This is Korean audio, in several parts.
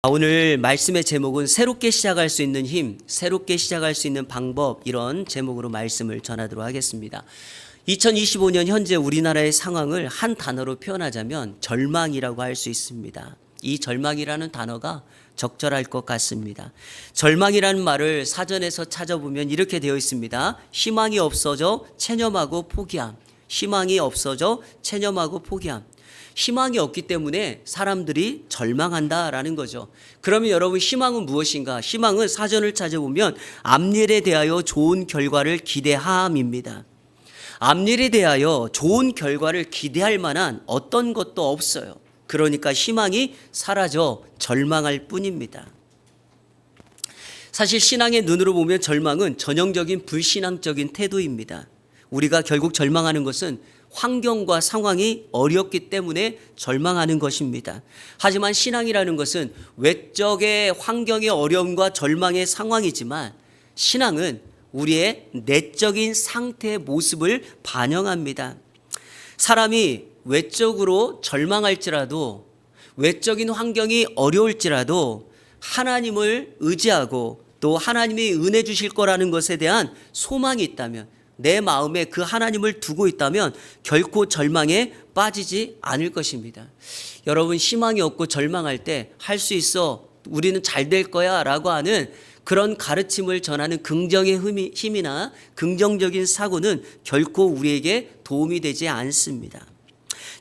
오늘 말씀의 제목은 새롭게 시작할 수 있는 힘, 새롭게 시작할 수 있는 방법, 이런 제목으로 말씀을 전하도록 하겠습니다. 2025년 현재 우리나라의 상황을 한 단어로 표현하자면 절망이라고 할 수 있습니다. 이 절망이라는 단어가 적절할 것 같습니다. 절망이라는 말을 사전에서 찾아보면 이렇게 되어 있습니다. 희망이 없어져 체념하고 포기함. 희망이 없어져 체념하고 포기함. 희망이 없기 때문에 사람들이 절망한다라는 거죠. 그러면 여러분, 희망은 무엇인가? 희망은 사전을 찾아보면 앞일에 대하여 좋은 결과를 기대함입니다. 앞일에 대하여 좋은 결과를 기대할 만한 어떤 것도 없어요. 그러니까 희망이 사라져 절망할 뿐입니다. 사실 신앙의 눈으로 보면 절망은 전형적인 불신앙적인 태도입니다. 우리가 결국 절망하는 것은 환경과 상황이 어렵기 때문에 절망하는 것입니다. 하지만 신앙이라는 것은 외적의 환경의 어려움과 절망의 상황이지만, 신앙은 우리의 내적인 상태의 모습을 반영합니다. 사람이 외적으로 절망할지라도, 외적인 환경이 어려울지라도 하나님을 의지하고 또 하나님이 은혜 주실 거라는 것에 대한 소망이 있다면, 내 마음에 그 하나님을 두고 있다면 결코 절망에 빠지지 않을 것입니다. 여러분, 희망이 없고 절망할 때 할 수 있어, 우리는 잘 될 거야 라고 하는 그런 가르침을 전하는 긍정의 힘이나 긍정적인 사고는 결코 우리에게 도움이 되지 않습니다.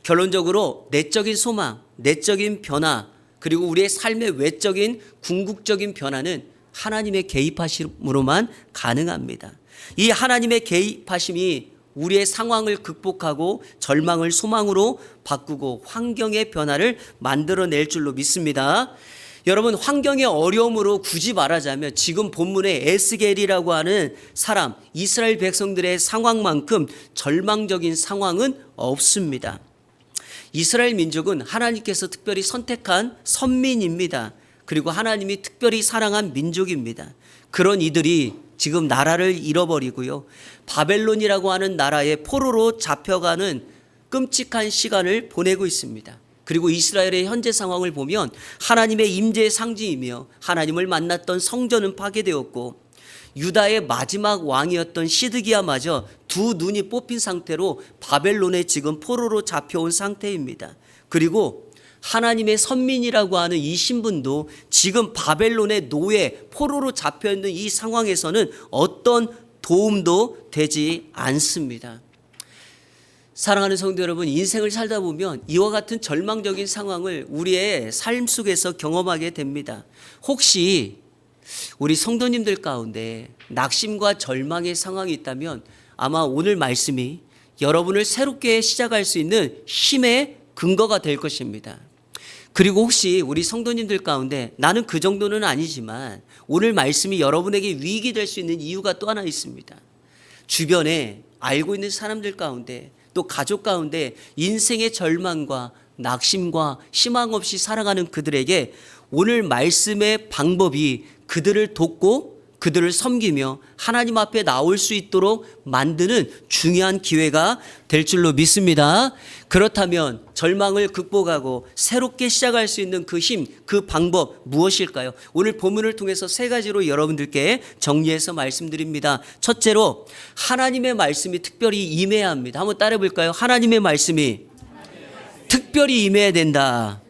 결론적으로 내적인 소망, 내적인 변화, 그리고 우리의 삶의 외적인 궁극적인 변화는 하나님의 개입하심으로만 가능합니다. 이 하나님의 개입하심이 우리의 상황을 극복하고 절망을 소망으로 바꾸고 환경의 변화를 만들어낼 줄로 믿습니다. 여러분, 환경의 어려움으로 굳이 말하자면 지금 본문의 에스겔이라고 하는 사람, 이스라엘 백성들의 상황만큼 절망적인 상황은 없습니다. 이스라엘 민족은 하나님께서 특별히 선택한 선민입니다. 그리고 하나님이 특별히 사랑한 민족입니다. 그런 이들이 지금 나라를 잃어버리고요, 바벨론이라고 하는 나라의 포로로 잡혀가는 끔찍한 시간을 보내고 있습니다. 그리고 이스라엘의 현재 상황을 보면 하나님의 임재의 상징이며 하나님을 만났던 성전은 파괴되었고, 유다의 마지막 왕이었던 시드기야마저 두 눈이 뽑힌 상태로 바벨론에 지금 포로로 잡혀온 상태입니다. 그리고 하나님의 선민이라고 하는 이 신분도 지금 바벨론의 노예, 포로로 잡혀있는 이 상황에서는 어떤 도움도 되지 않습니다. 사랑하는 성도 여러분, 인생을 살다 보면 이와 같은 절망적인 상황을 우리의 삶 속에서 경험하게 됩니다. 혹시 우리 성도님들 가운데 낙심과 절망의 상황이 있다면 아마 오늘 말씀이 여러분을 새롭게 시작할 수 있는 힘의 근거가 될 것입니다. 그리고 혹시 우리 성도님들 가운데 나는 그 정도는 아니지만 오늘 말씀이 여러분에게 위익이 될 수 있는 이유가 또 하나 있습니다. 주변에 알고 있는 사람들 가운데 또 가족 가운데 인생의 절망과 낙심과 희망 없이 살아가는 그들에게 오늘 말씀의 방법이 그들을 돕고 그들을 섬기며 하나님 앞에 나올 수 있도록 만드는 중요한 기회가 될 줄로 믿습니다. 그렇다면 절망을 극복하고 새롭게 시작할 수 있는 그 힘, 그 방법 무엇일까요? 오늘 본문을 통해서 세 가지로 여러분들께 정리해서 말씀드립니다. 첫째로, 하나님의 말씀이 특별히 임해야 합니다. 한번 따라해 볼까요? 하나님의 말씀이 특별히 임해야 된다.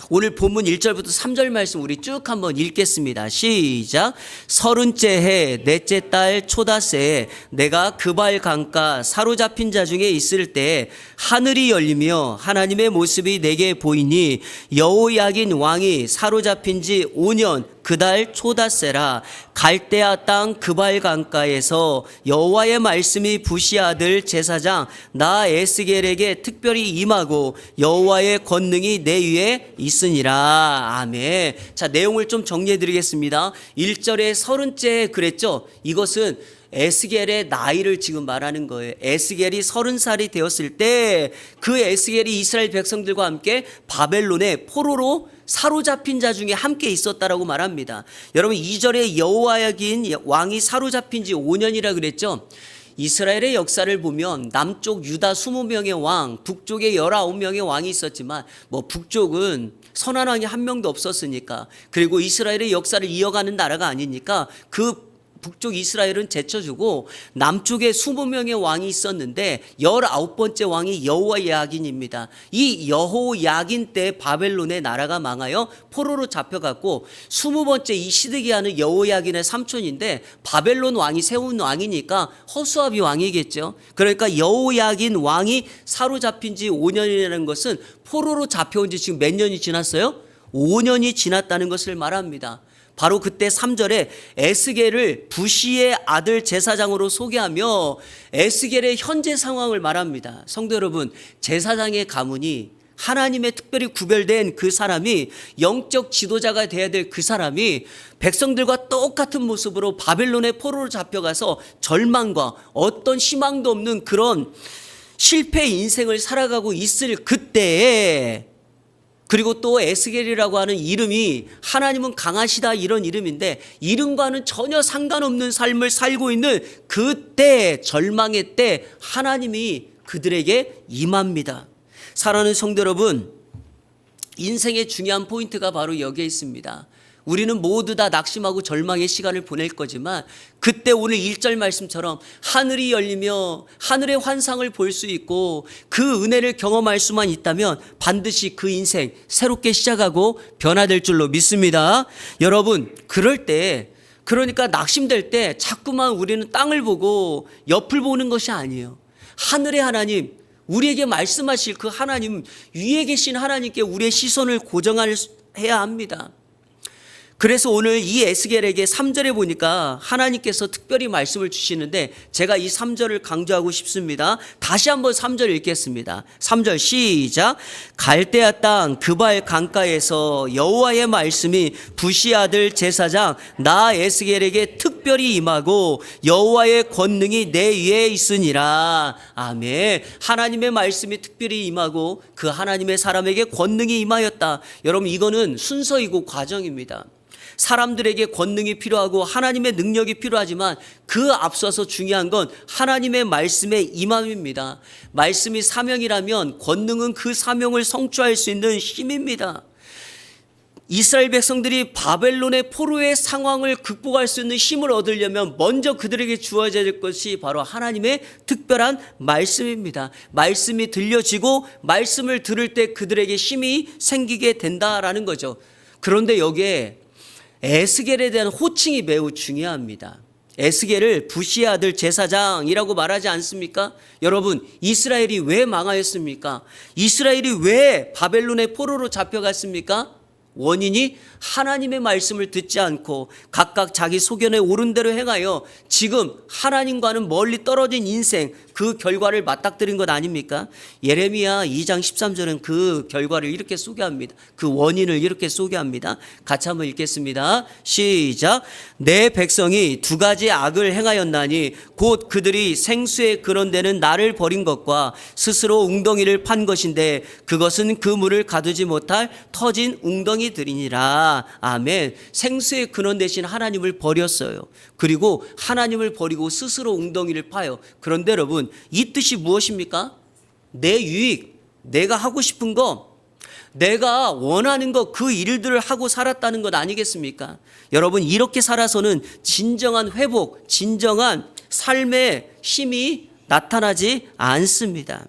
오늘 본문 1절부터 3절 말씀 우리 쭉 한번 읽겠습니다. 시작. 30째 해 넷째 달 초다새에 내가 그발 강가 사로잡힌 자 중에 있을 때 하늘이 열리며 하나님의 모습이 내게 보이니 여호야긴 왕이 사로잡힌 지 5년 그달 초다새라. 갈대아 땅 그발 강가에서 여호와의 말씀이 부시 아들 제사장 나 에스겔에게 특별히 임하고 여호와의 권능이 내 위에 있으니라. 아멘. 자, 내용을 좀 정리해 드리겠습니다. 1절에 30째 그랬죠. 이것은 에스겔의 나이를 지금 말하는 거예요. 에스겔이 30살이 되었을 때 그 에스겔이 이스라엘 백성들과 함께 바벨론의 포로로 사로잡힌 자 중에 함께 있었다라고 말합니다. 여러분, 2절에 여호야긴 왕이 사로잡힌 지 5년이라 그랬죠. 이스라엘의 역사를 보면 남쪽 유다 20명의 왕, 북쪽에 19명의 왕이 있었지만 북쪽은 선한 왕이 한 명도 없었으니까, 그리고 이스라엘의 역사를 이어가는 나라가 아니니까 그 북쪽 이스라엘은 제쳐주고 남쪽에 20명의 왕이 있었는데 19번째 왕이 여호야긴입니다. 이 여호야긴 때 바벨론의 나라가 망하여 포로로 잡혀갔고 20번째 이 시드기야는 여호야긴의 삼촌인데 바벨론 왕이 세운 왕이니까 허수아비 왕이겠죠. 그러니까 여호야긴 왕이 사로잡힌 지 5년이라는 것은 포로로 잡혀온 지 지금 몇 년이 지났어요? 5년이 지났다는 것을 말합니다. 바로 그때 3절에 에스겔을 부시의 아들 제사장으로 소개하며 에스겔의 현재 상황을 말합니다. 성도 여러분, 제사장의 가문이 하나님의 특별히 구별된 그 사람이, 영적 지도자가 돼야 될 그 사람이 백성들과 똑같은 모습으로 바벨론의 포로로 잡혀가서 절망과 어떤 희망도 없는 그런 실패 인생을 살아가고 있을 그때에, 그리고 또 에스겔이라고 하는 이름이 하나님은 강하시다 이런 이름인데 이름과는 전혀 상관없는 삶을 살고 있는 그때, 절망의 때 하나님이 그들에게 임합니다. 사랑하는 성도 여러분, 인생의 중요한 포인트가 바로 여기에 있습니다. 우리는 모두 다 낙심하고 절망의 시간을 보낼 거지만 그때 오늘 1절 말씀처럼 하늘이 열리며 하늘의 환상을 볼 수 있고 그 은혜를 경험할 수만 있다면 반드시 그 인생 새롭게 시작하고 변화될 줄로 믿습니다. 여러분, 그럴 때, 그러니까 낙심될 때 자꾸만 우리는 땅을 보고 옆을 보는 것이 아니에요. 하늘의 하나님, 우리에게 말씀하실 그 하나님, 위에 계신 하나님께 우리의 시선을 고정해야 합니다. 그래서 오늘 이 에스겔에게 3절에 보니까 하나님께서 특별히 말씀을 주시는데 제가 이 3절을 강조하고 싶습니다. 다시 한번 3절 읽겠습니다. 3절 시작. 갈대아 땅 그발 강가에서 여호와의 말씀이 부시 아들 제사장 나 에스겔에게 특별히 임하고 여호와의 권능이 내 위에 있으니라. 아멘. 하나님의 말씀이 특별히 임하고 그 하나님의 사람에게 권능이 임하였다. 여러분, 이거는 순서이고 과정입니다. 사람들에게 권능이 필요하고 하나님의 능력이 필요하지만 그 앞서서 중요한 건 하나님의 말씀의 임함입니다. 말씀이 사명이라면 권능은 그 사명을 성취할 수 있는 힘입니다. 이스라엘 백성들이 바벨론의 포로의 상황을 극복할 수 있는 힘을 얻으려면 먼저 그들에게 주어져야 될 것이 바로 하나님의 특별한 말씀입니다. 말씀이 들려지고 말씀을 들을 때 그들에게 힘이 생기게 된다라는 거죠. 그런데 여기에 에스겔에 대한 호칭이 매우 중요합니다. 에스겔을 부시의 아들 제사장이라고 말하지 않습니까? 여러분, 이스라엘이 왜 망하였습니까? 이스라엘이 왜 바벨론의 포로로 잡혀갔습니까? 원인이 하나님의 말씀을 듣지 않고 각각 자기 소견에 옳은 대로 행하여 지금 하나님과는 멀리 떨어진 인생, 그 결과를 맞닥뜨린 것 아닙니까? 예레미야 2장 13절은 그 결과를 이렇게 소개합니다. 그 원인을 이렇게 소개합니다. 같이 한번 읽겠습니다. 시작. 내 백성이 두 가지 악을 행하였나니 곧 그들이 생수에 그런데는 나를 버린 것과 스스로 웅덩이를 판 것인데 그것은 그 물을 가두지 못할 터진 웅덩이들이니라. 아멘. 생수의 근원 대신 하나님을 버렸어요. 그리고 하나님을 버리고 스스로 웅덩이를 파요. 그런데 여러분, 이 뜻이 무엇입니까? 내 유익, 내가 하고 싶은 거, 내가 원하는 것, 그 일들을 하고 살았다는 것 아니겠습니까? 여러분, 이렇게 살아서는 진정한 회복, 진정한 삶의 힘이 나타나지 않습니다.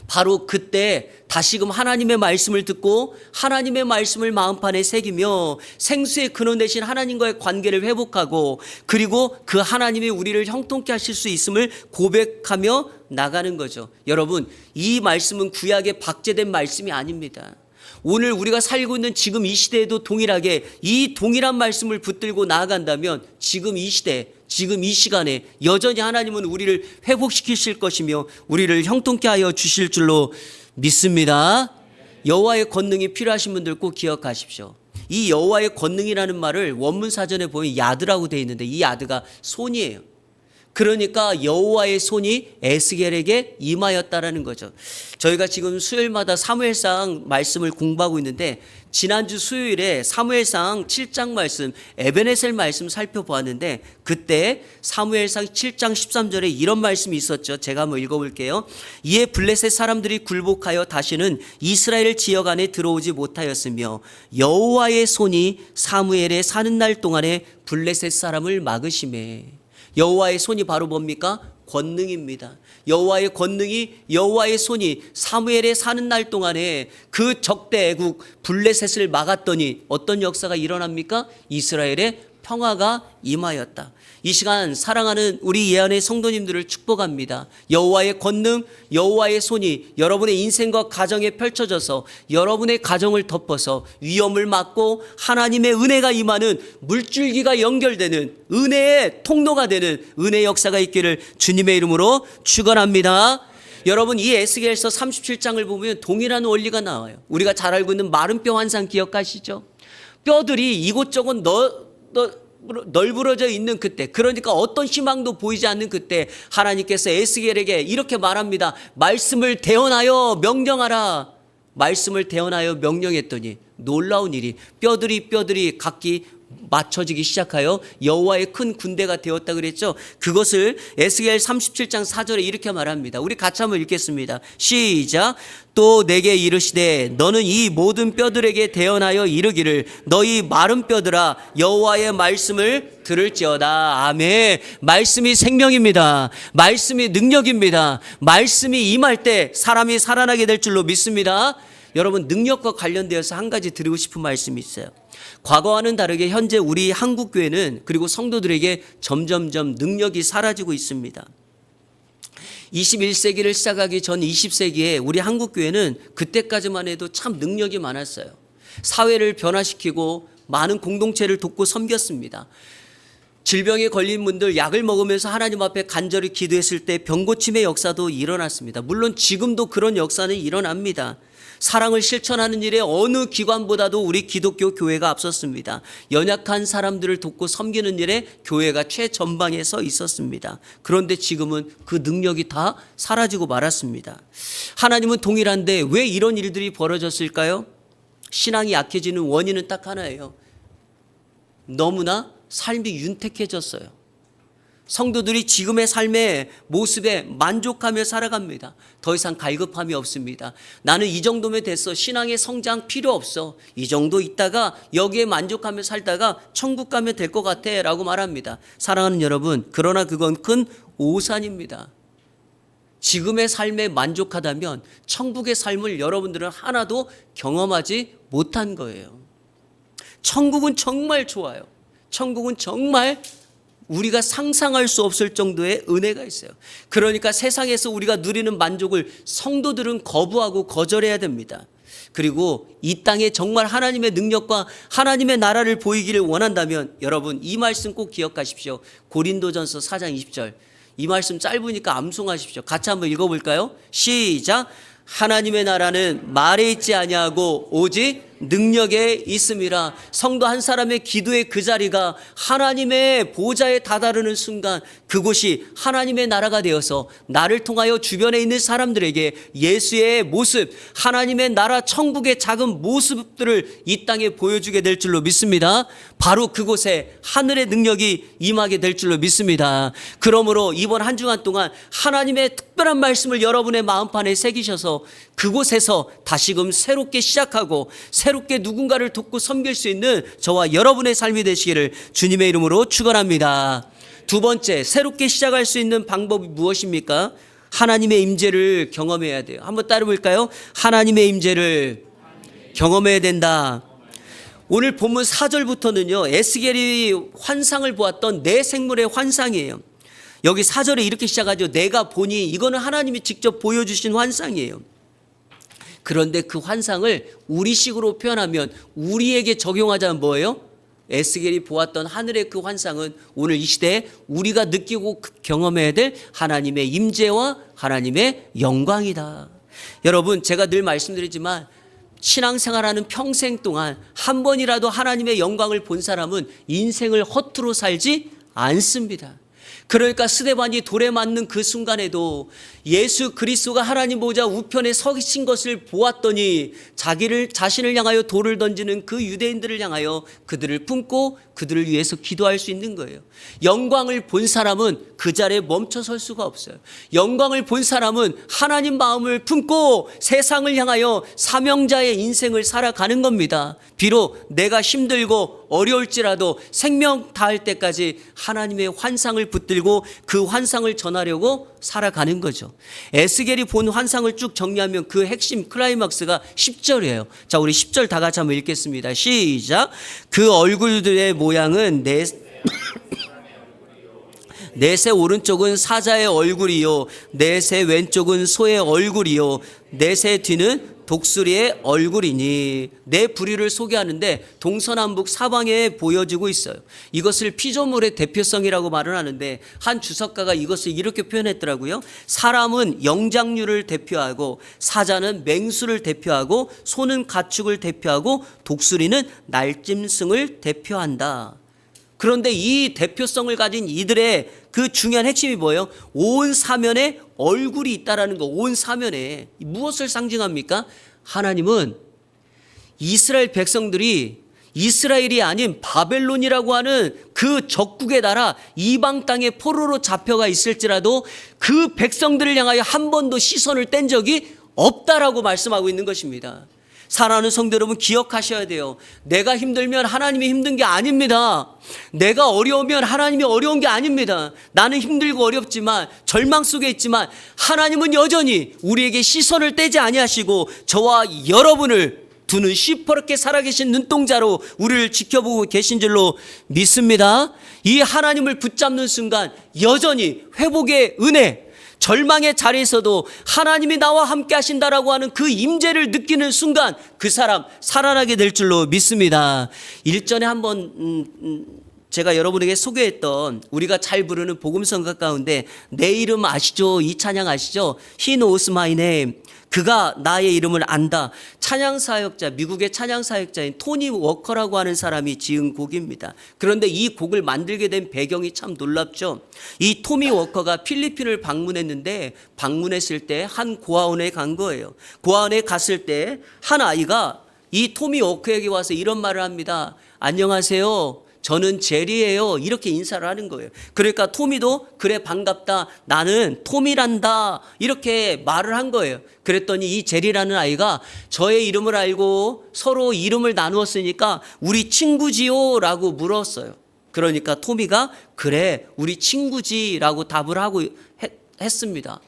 바로 그때 다시금 하나님의 말씀을 듣고 하나님의 말씀을 마음판에 새기며 생수의 근원 되신 하나님과의 관계를 회복하고 그리고 그 하나님이 우리를 형통케 하실 수 있음을 고백하며 나가는 거죠. 여러분, 이 말씀은 구약에 박제된 말씀이 아닙니다. 오늘 우리가 살고 있는 지금 이 시대에도 동일하게 이 동일한 말씀을 붙들고 나아간다면 지금 이 시대, 지금 이 시간에 여전히 하나님은 우리를 회복시키실 것이며 우리를 형통케 하여 주실 줄로 믿습니다. 여호와의 권능이 필요하신 분들 꼭 기억하십시오. 이 여호와의 권능이라는 말을 원문 사전에 보면 야드라고 되어 있는데 이 야드가 손이에요. 그러니까 여호와의 손이 에스겔에게 임하였다라는 거죠. 저희가 지금 수요일마다 사무엘상 말씀을 공부하고 있는데 지난주 수요일에 사무엘상 7장 말씀, 에베네셀 말씀 살펴보았는데 그때 사무엘상 7장 13절에 이런 말씀이 있었죠. 제가 한번 읽어볼게요. 이에 블레셋 사람들이 굴복하여 다시는 이스라엘 지역 안에 들어오지 못하였으며 여호와의 손이 사무엘에 사는 날 동안에 블레셋 사람을 막으시매. 여호와의 손이 바로 뭡니까? 권능입니다. 여호와의 권능이, 여호와의 손이 사무엘에 사는 날 동안에 그 적대 애국 블레셋을 막았더니 어떤 역사가 일어납니까? 이스라엘의 평화가 임하였다. 이 시간 사랑하는 우리 예언의 성도님들을 축복합니다. 여호와의 권능, 여호와의 손이 여러분의 인생과 가정에 펼쳐져서 여러분의 가정을 덮어서 위험을 막고 하나님의 은혜가 임하는 물줄기가 연결되는 은혜의 통로가 되는 은혜의 역사가 있기를 주님의 이름으로 축원합니다. 여러분, 이 에스겔서 37장을 보면 동일한 원리가 나와요. 우리가 잘 알고 있는 마른 뼈 환상 기억하시죠? 뼈들이 이곳저곳 널브러져 있는 그때, 그러니까 어떤 희망도 보이지 않는 그때 하나님께서 에스겔에게 이렇게 말합니다. 말씀을 대언하여 명령하라. 말씀을 대언하여 명령했더니 놀라운 일이 뼈들이 각기 맞춰지기 시작하여 여호와의 큰 군대가 되었다 그랬죠. 그것을 에스겔 37장 4절에 이렇게 말합니다. 우리 같이 한번 읽겠습니다. 시작. 또 내게 이르시되 너는 이 모든 뼈들에게 대언하여 이르기를 너희 마른 뼈들아 여호와의 말씀을 들을지어다. 아멘. 말씀이 생명입니다. 말씀이 능력입니다. 말씀이 임할 때 사람이 살아나게 될 줄로 믿습니다. 여러분, 능력과 관련되어서 한 가지 드리고 싶은 말씀이 있어요. 과거와는 다르게 현재 우리 한국교회는 그리고 성도들에게 점점점 능력이 사라지고 있습니다. 21세기를 시작하기 전 20세기에 우리 한국교회는 그때까지만 해도 참 능력이 많았어요. 사회를 변화시키고 많은 공동체를 돕고 섬겼습니다. 질병에 걸린 분들 약을 먹으면서 하나님 앞에 간절히 기도했을 때 병고침의 역사도 일어났습니다. 물론 지금도 그런 역사는 일어납니다. 사랑을 실천하는 일에 어느 기관보다도 우리 기독교 교회가 앞섰습니다. 연약한 사람들을 돕고 섬기는 일에 교회가 최전방에 서 있었습니다. 그런데 지금은 그 능력이 다 사라지고 말았습니다. 하나님은 동일한데 왜 이런 일들이 벌어졌을까요? 신앙이 약해지는 원인은 딱 하나예요. 너무나 삶이 윤택해졌어요. 성도들이 지금의 삶의 모습에 만족하며 살아갑니다. 더 이상 갈급함이 없습니다. 나는 이 정도면 됐어. 신앙의 성장 필요 없어. 이 정도 있다가 여기에 만족하며 살다가 천국 가면 될 것 같아 라고 말합니다. 사랑하는 여러분, 그러나 그건 큰 오산입니다. 지금의 삶에 만족하다면 천국의 삶을 여러분들은 하나도 경험하지 못한 거예요. 천국은 정말 좋아요. 천국은 정말 우리가 상상할 수 없을 정도의 은혜가 있어요. 그러니까 세상에서 우리가 누리는 만족을 성도들은 거부하고 거절해야 됩니다. 그리고 이 땅에 정말 하나님의 능력과 하나님의 나라를 보이기를 원한다면 여러분 이 말씀 꼭 기억하십시오. 고린도전서 4장 20절. 이 말씀 짧으니까 암송하십시오. 같이 한번 읽어볼까요? 시작. 하나님의 나라는 말에 있지 아니하고 오직 능력에 있음이라. 성도 한 사람의 기도의 그 자리가 하나님의 보좌에 다다르는 순간 그곳이 하나님의 나라가 되어서 나를 통하여 주변에 있는 사람들에게 예수의 모습, 하나님의 나라 천국의 작은 모습들을 이 땅에 보여주게 될 줄로 믿습니다. 바로 그곳에 하늘의 능력이 임하게 될 줄로 믿습니다. 그러므로 이번 한 주간 동안 하나님의 특별한 말씀을 여러분의 마음판에 새기셔서 그곳에서 다시금 새롭게 시작하고 새롭게 누군가를 돕고 섬길 수 있는 저와 여러분의 삶이 되시기를 주님의 이름으로 축원합니다. 두 번째, 새롭게 시작할 수 있는 방법이 무엇입니까? 하나님의 임재를 경험해야 돼요. 한번 따라 볼까요? 하나님의 임재를 경험해야 된다. 오늘 본문 4절부터는요 에스겔이 환상을 보았던 네 생물의 환상이에요. 여기 4절에 이렇게 시작하죠. 내가 보니. 이거는 하나님이 직접 보여주신 환상이에요. 그런데 그 환상을 우리식으로 표현하면 우리에게 적용하자면 뭐예요? 에스겔이 보았던 하늘의 그 환상은 오늘 이 시대에 우리가 느끼고 경험해야 될 하나님의 임재와 하나님의 영광이다. 여러분, 제가 늘 말씀드리지만 신앙생활하는 평생 동안 한 번이라도 하나님의 영광을 본 사람은 인생을 허투루 살지 않습니다. 그러니까 스데반이 돌에 맞는 그 순간에도 예수 그리스도가 하나님 보좌 우편에 서신 것을 보았더니 자신을 향하여 돌을 던지는 그 유대인들을 향하여 그들을 품고 그들을 위해서 기도할 수 있는 거예요. 영광을 본 사람은 그 자리에 멈춰 설 수가 없어요. 영광을 본 사람은 하나님 마음을 품고 세상을 향하여 사명자의 인생을 살아가는 겁니다. 비록 내가 힘들고 어려울지라도 생명 다할 때까지 하나님의 환상을 붙들고 그 환상을 전하려고 살아가는 거죠. 에스겔이 본 환상을 쭉 정리하면 그 핵심 클라이막스가 10절이에요. 자, 우리 10절 다 같이 한번 읽겠습니다. 시작. 그 얼굴들의 모양은 넷의 오른쪽은 사자의 얼굴이요, 넷의 왼쪽은 소의 얼굴이요, 넷의 뒤는 독수리의 얼굴이니. 네 부류를 소개하는데 동서남북 사방에 보여지고 있어요. 이것을 피조물의 대표성이라고 말을 하는데 한 주석가가 이것을 이렇게 표현했더라고요. 사람은 영장류를 대표하고, 사자는 맹수를 대표하고, 소는 가축을 대표하고, 독수리는 날짐승을 대표한다. 그런데 이 대표성을 가진 이들의 그 중요한 핵심이 뭐예요? 온 사면에 얼굴이 있다라는 거. 온 사면에 무엇을 상징합니까? 하나님은 이스라엘 백성들이 이스라엘이 아닌 바벨론이라고 하는 그 적국의 나라 이방 땅에 포로로 잡혀가 있을지라도 그 백성들을 향하여 한 번도 시선을 뗀 적이 없다라고 말씀하고 있는 것입니다. 사랑하는 성도 여러분, 기억하셔야 돼요. 내가 힘들면 하나님이 힘든 게 아닙니다. 내가 어려우면 하나님이 어려운 게 아닙니다. 나는 힘들고 어렵지만, 절망 속에 있지만 하나님은 여전히 우리에게 시선을 떼지 아니하시고 저와 여러분을 두 눈 시퍼렇게 살아계신 눈동자로 우리를 지켜보고 계신 줄로 믿습니다. 이 하나님을 붙잡는 순간 여전히 회복의 은혜, 절망의 자리에서도 하나님이 나와 함께 하신다라고 하는 그 임재를 느끼는 순간 그 사람 살아나게 될 줄로 믿습니다. 일전에 한번 제가 여러분에게 소개했던 우리가 잘 부르는 복음성가 가운데 내 이름 아시죠? 이 찬양 아시죠? He knows my name. 그가 나의 이름을 안다. 찬양사역자, 미국의 찬양사역자인 토니 워커라고 하는 사람이 지은 곡입니다. 그런데 이 곡을 만들게 된 배경이 참 놀랍죠. 이 토니 워커가 필리핀을 방문했는데 방문했을 때 한 고아원에 간 거예요. 고아원에 갔을 때 한 아이가 이 토니 워커에게 와서 이런 말을 합니다. 안녕하세요. 저는 제리예요. 이렇게 인사를 하는 거예요. 그러니까 토미도 그래 반갑다. 나는 토미란다. 이렇게 말을 한 거예요. 그랬더니 이 제리라는 아이가 저의 이름을 알고 서로 이름을 나누었으니까 우리 친구지요? 라고 물었어요. 그러니까 토미가 그래 우리 친구지라고 답을 하고 했습니다.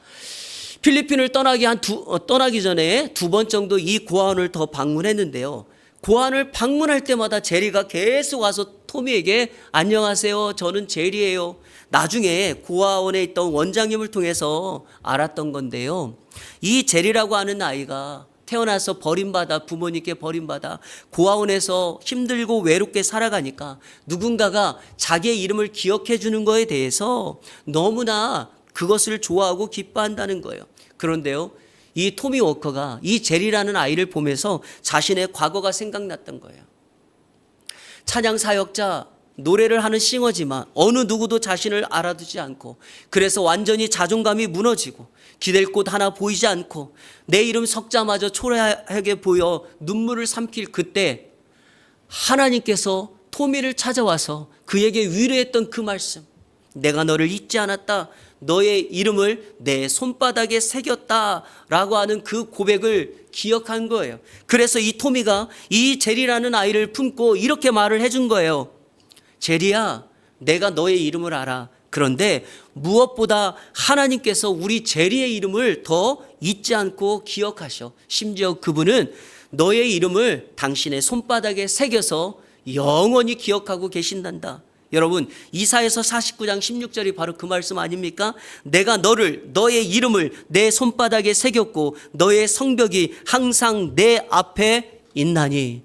필리핀을 떠나기 전에 두 번 정도 이 고아원을 더 방문했는데요. 고아원을 방문할 때마다 제리가 계속 와서 토미에게 안녕하세요. 저는 제리예요. 나중에 고아원에 있던 원장님을 통해서 알았던 건데요. 이 제리라고 하는 아이가 태어나서 버림받아 부모님께 버림받아 고아원에서 힘들고 외롭게 살아가니까 누군가가 자기의 이름을 기억해 주는 거에 대해서 너무나 그것을 좋아하고 기뻐한다는 거예요. 그런데요. 이 토미 워커가 이 제리라는 아이를 보면서 자신의 과거가 생각났던 거예요. 찬양 사역자, 노래를 하는 싱어지만 어느 누구도 자신을 알아두지 않고 그래서 완전히 자존감이 무너지고 기댈 곳 하나 보이지 않고 내 이름 석자마저 초라하게 보여 눈물을 삼킬 그때 하나님께서 토미를 찾아와서 그에게 위로했던 그 말씀, 내가 너를 잊지 않았다. 너의 이름을 내 손바닥에 새겼다라고 하는 그 고백을 기억한 거예요. 그래서 이 토미가 이 제리라는 아이를 품고 이렇게 말을 해준 거예요. 제리야, 내가 너의 이름을 알아. 그런데 무엇보다 하나님께서 우리 제리의 이름을 더 잊지 않고 기억하셔. 심지어 그분은 너의 이름을 당신의 손바닥에 새겨서 영원히 기억하고 계신단다. 여러분, 이사야서 49장 16절이 바로 그 말씀 아닙니까? 내가 너의 이름을 내 손바닥에 새겼고 너의 성벽이 항상 내 앞에 있나니.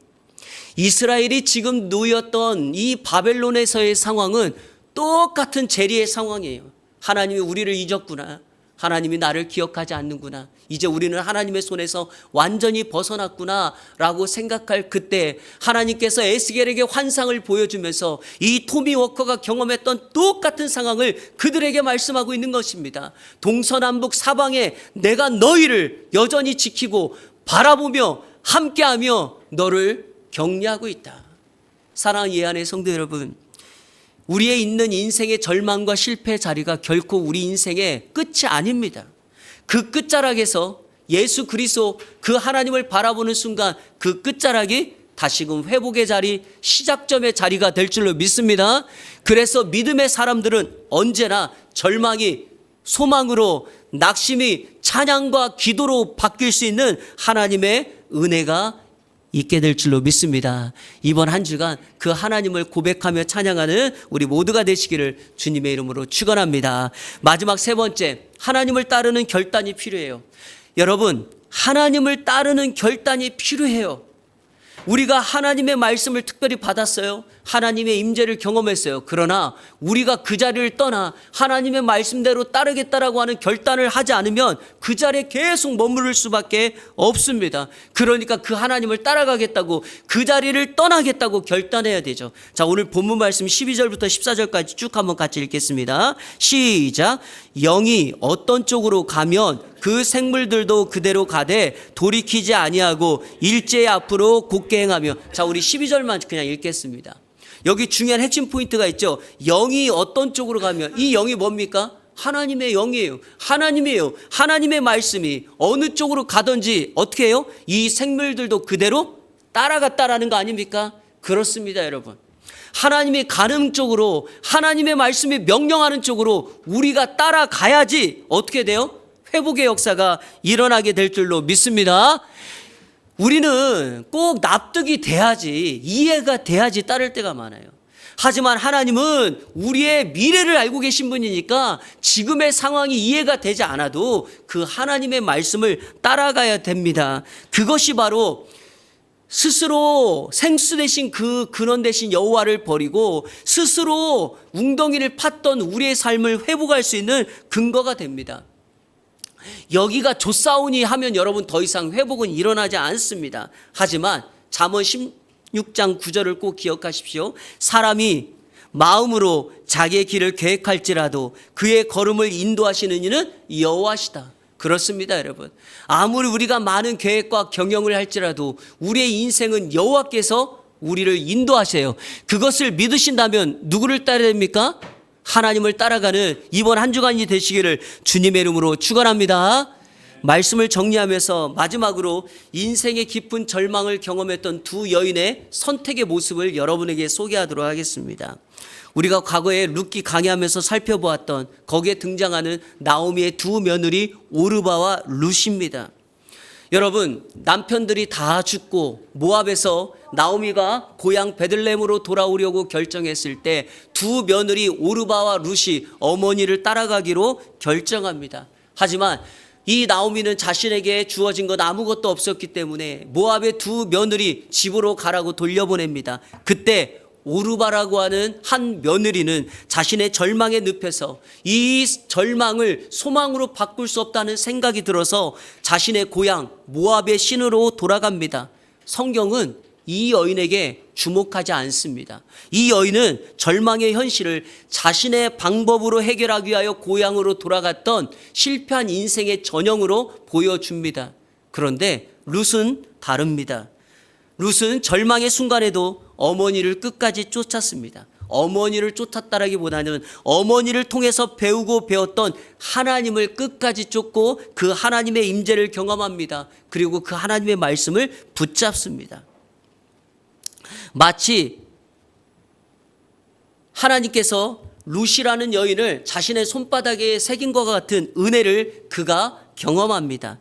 이스라엘이 지금 놓였던 이 바벨론에서의 상황은 똑같은 제리의 상황이에요. 하나님이 우리를 잊었구나. 하나님이 나를 기억하지 않는구나. 이제 우리는 하나님의 손에서 완전히 벗어났구나 라고 생각할 그때 하나님께서 에스겔에게 환상을 보여주면서 이 토미 워커가 경험했던 똑같은 상황을 그들에게 말씀하고 있는 것입니다. 동서남북 사방에 내가 너희를 여전히 지키고 바라보며 함께하며 너를 격려하고 있다. 사랑하는 예한의 성도 여러분, 우리의 있는 인생의 절망과 실패 자리가 결코 우리 인생의 끝이 아닙니다. 그 끝자락에서 예수 그리스도 그 하나님을 바라보는 순간 그 끝자락이 다시금 회복의 자리, 시작점의 자리가 될 줄로 믿습니다. 그래서 믿음의 사람들은 언제나 절망이 소망으로, 낙심이 찬양과 기도로 바뀔 수 있는 하나님의 은혜가 있게 될 줄로 믿습니다. 이번 한 주간 그 하나님을 고백하며 찬양하는 우리 모두가 되시기를 주님의 이름으로 축원합니다. 마지막 세 번째, 하나님을 따르는 결단이 필요해요. 여러분, 하나님을 따르는 결단이 필요해요. 우리가 하나님의 말씀을 특별히 받았어요. 하나님의 임재를 경험했어요. 그러나 우리가 그 자리를 떠나 하나님의 말씀대로 따르겠다라고 하는 결단을 하지 않으면 그 자리에 계속 머무를 수밖에 없습니다. 그러니까 그 하나님을 따라가겠다고, 그 자리를 떠나겠다고 결단해야 되죠. 자, 오늘 본문 말씀 12절부터 14절까지 쭉 한번 같이 읽겠습니다. 시작. 영이 어떤 쪽으로 가면 그 생물들도 그대로 가되 돌이키지 아니하고 일제의 앞으로 곧게 행하며. 자, 우리 12절만 그냥 읽겠습니다. 여기 중요한 핵심 포인트가 있죠. 영이 어떤 쪽으로 가면, 이 영이 뭡니까? 하나님의 영이에요. 하나님이에요. 하나님의 말씀이 어느 쪽으로 가든지 어떻게 해요? 이 생물들도 그대로 따라갔다라는 거 아닙니까? 그렇습니다, 여러분. 하나님이 가는 쪽으로, 하나님의 말씀이 명령하는 쪽으로 우리가 따라가야지 어떻게 돼요? 회복의 역사가 일어나게 될 줄로 믿습니다. 우리는 꼭 납득이 돼야지, 이해가 돼야지 따를 때가 많아요. 하지만 하나님은 우리의 미래를 알고 계신 분이니까 지금의 상황이 이해가 되지 않아도 그 하나님의 말씀을 따라가야 됩니다. 그것이 바로 스스로 생수 대신 그 근원 대신 여호와를 버리고 스스로 웅덩이를 팠던 우리의 삶을 회복할 수 있는 근거가 됩니다. 여기가 좁사오니 하면 여러분 더 이상 회복은 일어나지 않습니다. 하지만 잠언 16장 9절을 꼭 기억하십시오. 사람이 마음으로 자기의 길을 계획할지라도 그의 걸음을 인도하시는 이는 여호와시다. 그렇습니다, 여러분. 아무리 우리가 많은 계획과 경영을 할지라도 우리의 인생은 여호와께서 우리를 인도하세요. 그것을 믿으신다면 누구를 따라야 됩니까? 하나님을 따라가는 이번 한 주간이 되시기를 주님의 이름으로 축원합니다. 말씀을 정리하면서 마지막으로 인생의 깊은 절망을 경험했던 두 여인의 선택의 모습을 여러분에게 소개하도록 하겠습니다. 우리가 과거에 룻기 강의하면서 살펴보았던 거기에 등장하는 나오미의 두 며느리 오르바와 룻입니다. 여러분, 남편들이 다 죽고 모압에서 나오미가 고향 베들레헴으로 돌아오려고 결정했을 때 두 며느리 오르바와 룻이 어머니를 따라가기로 결정합니다. 하지만 이 나오미는 자신에게 주어진 것 아무것도 없었기 때문에 모압의 두 며느리 집으로 가라고 돌려보냅니다. 그때 오르바라고 하는 한 며느리는 자신의 절망의 늪에서 이 절망을 소망으로 바꿀 수 없다는 생각이 들어서 자신의 고향 모압의 신으로 돌아갑니다. 성경은 이 여인에게 주목하지 않습니다. 이 여인은 절망의 현실을 자신의 방법으로 해결하기 위하여 고향으로 돌아갔던 실패한 인생의 전형으로 보여줍니다. 그런데 룻은 다릅니다. 룻은 절망의 순간에도 어머니를 끝까지 쫓았습니다. 어머니를 쫓았다라기보다는 어머니를 통해서 배우고 배웠던 하나님을 끝까지 쫓고 그 하나님의 임재를 경험합니다. 그리고 그 하나님의 말씀을 붙잡습니다. 마치 하나님께서 룻이라는 여인을 자신의 손바닥에 새긴 것과 같은 은혜를 그가 경험합니다.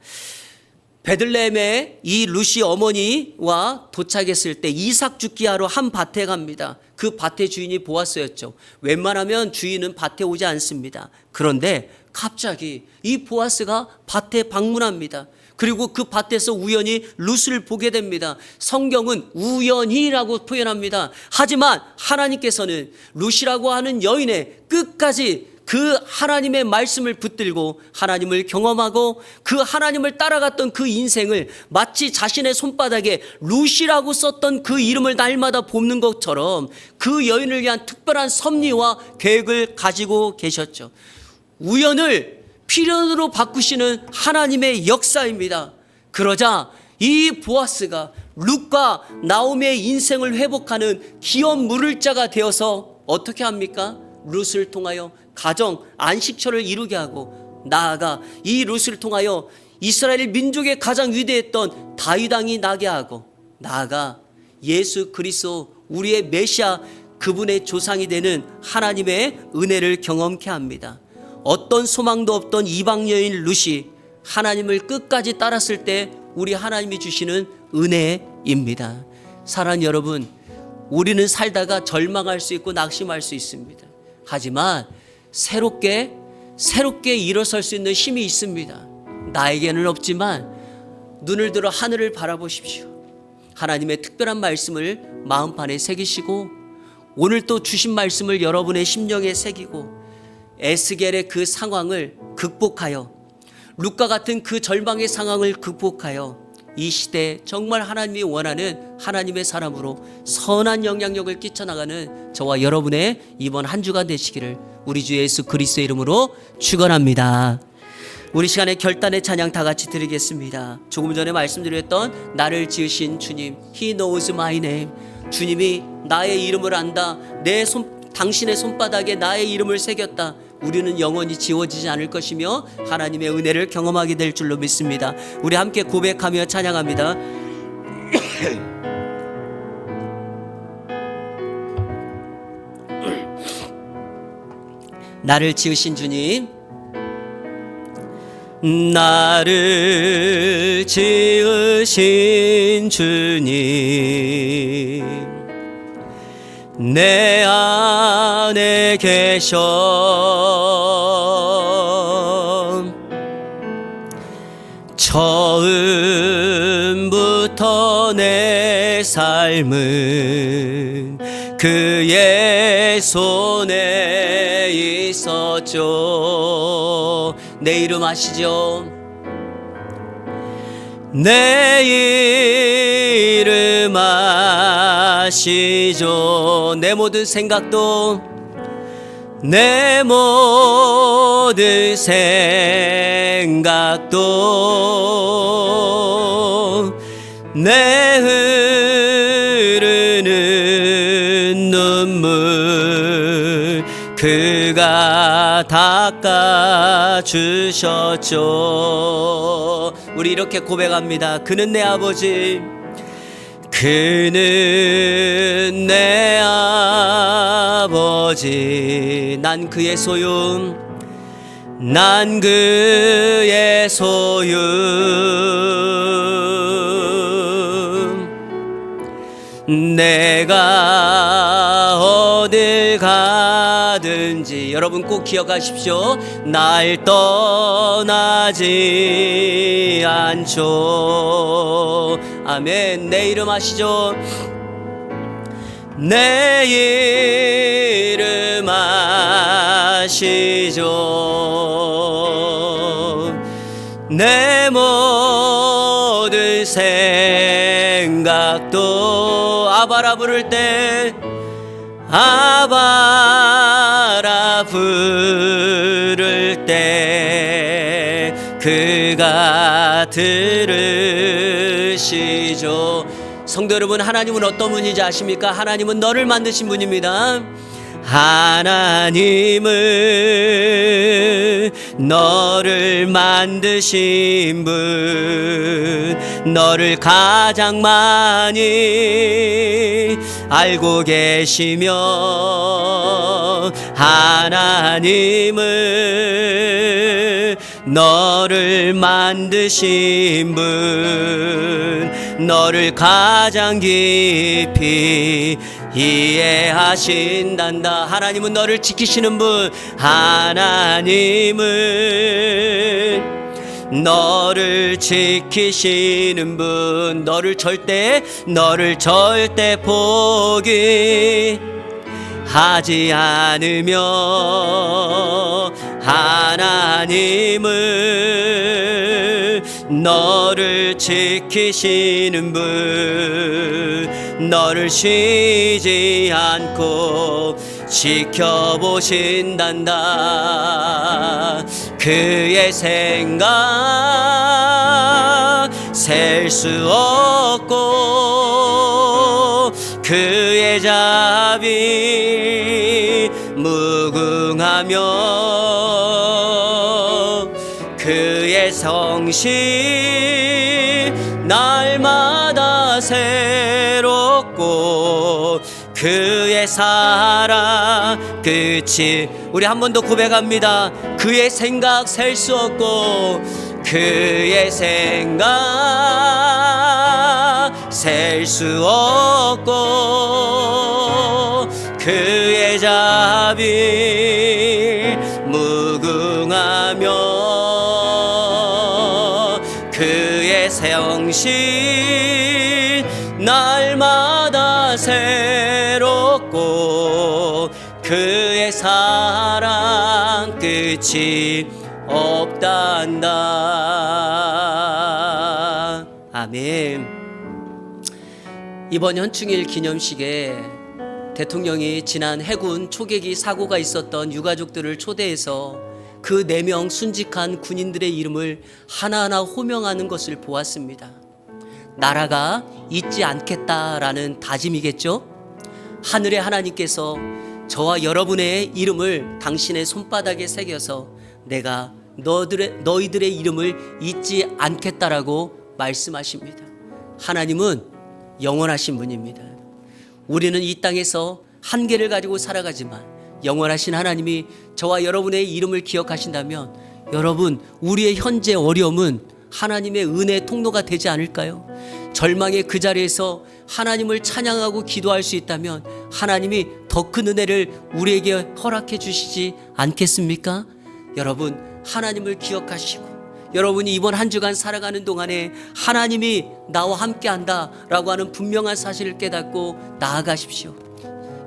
베들레헴에 이 룻이 어머니와 도착했을 때 이삭 죽기하러 한 밭에 갑니다. 그 밭의 주인이 보아스였죠. 웬만하면 주인은 밭에 오지 않습니다. 그런데 갑자기 이 보아스가 밭에 방문합니다. 그리고 그 밭에서 우연히 룻을 보게 됩니다. 성경은 우연히라고 표현합니다. 하지만 하나님께서는 룻이라고 하는 여인의 끝까지 그 하나님의 말씀을 붙들고 하나님을 경험하고 그 하나님을 따라갔던 그 인생을 마치 자신의 손바닥에 루시라고 썼던 그 이름을 날마다 볶는 것처럼 그 여인을 위한 특별한 섭리와 계획을 가지고 계셨죠. 우연을 필연으로 바꾸시는 하나님의 역사입니다. 그러자 이 보아스가 룻과 나오미의 인생을 회복하는 기업 물을 자가 되어서 어떻게 합니까? 룻을 통하여 가정 안식처를 이루게 하고, 나아가 이 룻을 통하여 이스라엘 민족의 가장 위대했던 다윗 왕이 나게 하고, 나아가 예수 그리스도 우리의 메시아, 그분의 조상이 되는 하나님의 은혜를 경험케 합니다. 어떤 소망도 없던 이방 여인 룻이 하나님을 끝까지 따랐을 때 우리 하나님이 주시는 은혜입니다. 사랑하는 여러분, 우리는 살다가 절망할 수 있고 낙심할 수 있습니다. 하지만 새롭게 일어설 수 있는 힘이 있습니다. 나에게는 없지만 눈을 들어 하늘을 바라보십시오. 하나님의 특별한 말씀을 마음판에 새기시고, 오늘 또 주신 말씀을 여러분의 심령에 새기고, 에스겔의 그 상황을 극복하여, 룻과 같은 그 절망의 상황을 극복하여 이 시대에 정말 하나님이 원하는 하나님의 사람으로 선한 영향력을 끼쳐나가는 저와 여러분의 이번 한 주가 되시기를 우리 주 예수 그리스도의 이름으로 축원합니다. 우리 시간에 결단의 찬양 다 같이 드리겠습니다. 조금 전에 말씀드렸던 나를 지으신 주님, He knows my name. 주님이 나의 이름을 안다. 당신의 손바닥에 나의 이름을 새겼다. 우리는 영원히 지워지지 않을 것이며 하나님의 은혜를 경험하게 될 줄로 믿습니다. 우리 함께 고백하며 찬양합니다. 나를 지으신 주님, 나를 지으신 주님, 내 안에 계셔. 처음부터 내 삶은 그의 손에 있었죠. 내 이름 아시죠? 내 이름 아시죠? 내 모든 생각도, 내 모든 생각도, 내 흐르는 눈물 그가 닦아주셨죠. 우리 이렇게 고백합니다. 그는 내 아버지, 그는 내 아버지, 난 그의 소유, 난 그의 소유. 내가 어딜 가든지 여러분 꼭 기억하십시오. 날 떠나지 않죠. 아멘. 내 이름 아시죠? 내 이름 아시죠? 내 모든 생각도 아바라 부를 때, 아바라 부를 때 그가 들으시죠. 성도 여러분, 하나님은 어떤 분인지 아십니까? 하나님은 너를 만드신 분입니다. 하나님은 너를 만드신 분, 너를 가장 많이 알고 계시며, 하나님은 너를 만드신 분, 너를 가장 깊이 이해하신단다. 하나님은 너를 지키시는 분, 하나님은 너를 지키시는 분, 너를 절대 포기 하지 않으며 하나님을 너를 지키시는 분 너를 쉬지 않고 지켜보신단다. 그의 생각 셀 수 없고 그의 자비 무궁하며 그의 성실 날마다 새롭고 그의 사랑 끝이 우리 한 번 더 고백합니다. 그의 생각 셀 수 없고 그의 생각 셀 수 없고 그의 자비 무궁하며 그의 성실 날마다 새롭고 그의 사랑 끝이 없단다. 아멘. 이번 현충일 기념식에 대통령이 지난 해군 초계기 사고가 있었던 유가족들을 초대해서 그 4명 순직한 군인들의 이름을 하나하나 호명하는 것을 보았습니다. 나라가 잊지 않겠다라는 다짐이겠죠? 하늘의 하나님께서 저와 여러분의 이름을 당신의 손바닥에 새겨서 내가 너희들의 이름을 잊지 않겠다라고 말씀하십니다. 하나님은 영원하신 분입니다. 우리는 이 땅에서 한계를 가지고 살아가지만 영원하신 하나님이 저와 여러분의 이름을 기억하신다면 여러분, 우리의 현재 어려움은 하나님의 은혜의 통로가 되지 않을까요? 절망의 그 자리에서 하나님을 찬양하고 기도할 수 있다면 하나님이 더 큰 은혜를 우리에게 허락해 주시지 않겠습니까? 여러분, 하나님을 기억하시고 여러분이 이번 한 주간 살아가는 동안에 하나님이 나와 함께한다 라고 하는 분명한 사실을 깨닫고 나아가십시오.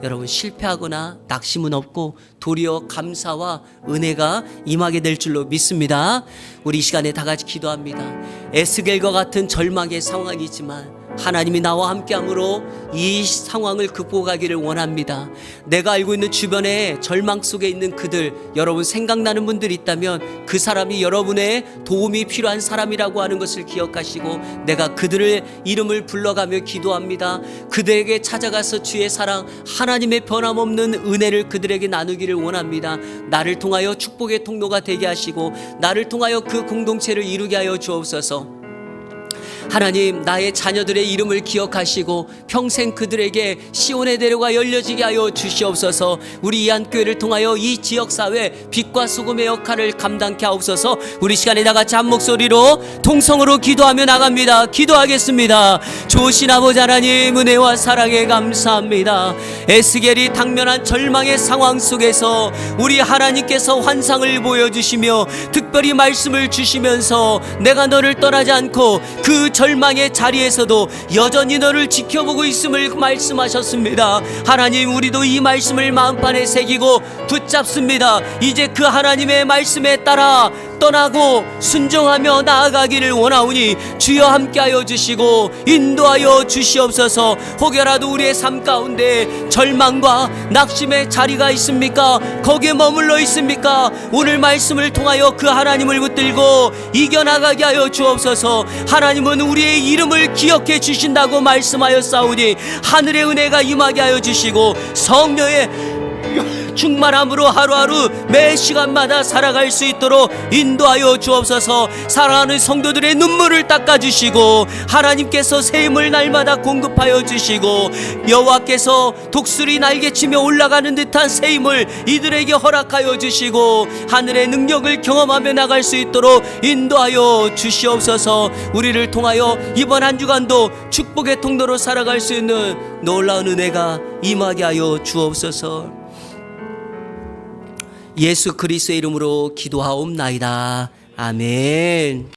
여러분, 실패하거나 낙심은 없고 도리어 감사와 은혜가 임하게 될 줄로 믿습니다. 우리 이 시간에 다 같이 기도합니다. 에스겔과 같은 절망의 상황이 있지만 하나님이 나와 함께함으로 이 상황을 극복하기를 원합니다. 내가 알고 있는 주변에 절망 속에 있는 그들, 여러분 생각나는 분들이 있다면 그 사람이 여러분의 도움이 필요한 사람이라고 하는 것을 기억하시고 내가 그들의 이름을 불러가며 기도합니다. 그들에게 찾아가서 주의 사랑, 하나님의 변함없는 은혜를 그들에게 나누기를 원합니다. 나를 통하여 축복의 통로가 되게 하시고 나를 통하여 그 공동체를 이루게 하여 주옵소서. 하나님, 나의 자녀들의 이름을 기억하시고 평생 그들에게 시온의 대로가 열려지게 하여 주시옵소서. 우리 이한교회를 통하여 이 지역사회 빛과 소금의 역할을 감당케 하옵소서. 우리 시간에 다같이 한 목소리로 통성으로 기도하며 나갑니다. 기도하겠습니다. 좋으신 아버지 하나님, 은혜와 사랑에 감사합니다. 에스겔이 당면한 절망의 상황 속에서 우리 하나님께서 환상을 보여주시며 특별히 말씀을 주시면서 내가 너를 떠나지 않고 그 절망의 자리에서도 여전히 너를 지켜보고 있음을 말씀하셨습니다. 하나님, 우리도 이 말씀을 마음판에 새기고 붙잡습니다. 이제 그 하나님의 말씀에 따라 떠나고 순종하며 나아가기를 원하오니 주여 함께하여 주시고 인도하여 주시옵소서. 혹여라도 우리의 삶 가운데 절망과 낙심의 자리가 있습니까? 거기에 머물러 있습니까? 오늘 말씀을 통하여 그 하나님을 붙들고 이겨나가게 하여 주옵소서. 하나님은 우리의 이름을 기억해 주신다고 말씀하였사오니 하늘의 은혜가 임하게 하여 주시고 성령의 충만함으로 하루하루 매 시간마다 살아갈 수 있도록 인도하여 주옵소서. 사랑하는 성도들의 눈물을 닦아주시고 하나님께서 새 힘을 날마다 공급하여 주시고 여호와께서 독수리 날개치며 올라가는 듯한 새 힘을 이들에게 허락하여 주시고 하늘의 능력을 경험하며 나갈 수 있도록 인도하여 주시옵소서. 우리를 통하여 이번 한 주간도 축복의 통로로 살아갈 수 있는 놀라운 은혜가 임하게 하여 주옵소서. 예수 그리스도의 이름으로 기도하옵나이다. 아멘.